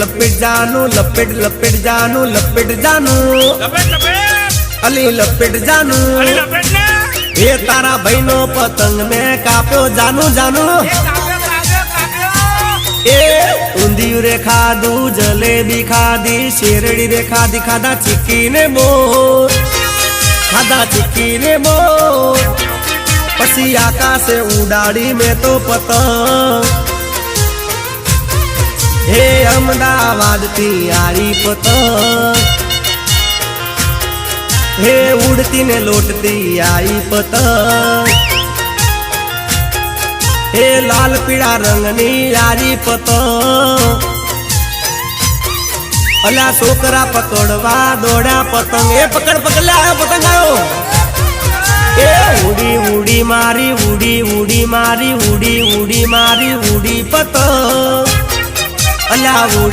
लपेट जानू लपेट लपेट जानू लपेट जानू अली लपेट जानू ये तारा बहनो पतंग ने काप्यो जानू जानू ए ऊंधियू रे खादू जलेबी खादी शेरड़ी रे खादी खादा चिक्की ने मोर खादा चिक्की ने मोर पसी आकाश से उड़ाड़ी में तो पतंग हे अहमदाबाद थी आरी पतंग हे उड़ती ने लौटती आई पतंग हे लाल पीड़ा रंगनी यारी पतंग अला छोकरा पकड़वा दौड़ा पतंग ए पकड़ पकड़ ले आयो पतंग आयो ए उड़ी उड़ी मारी उड़ी उड़ी मारी उड़ी उड़ी मारी उड़ी पतंग अला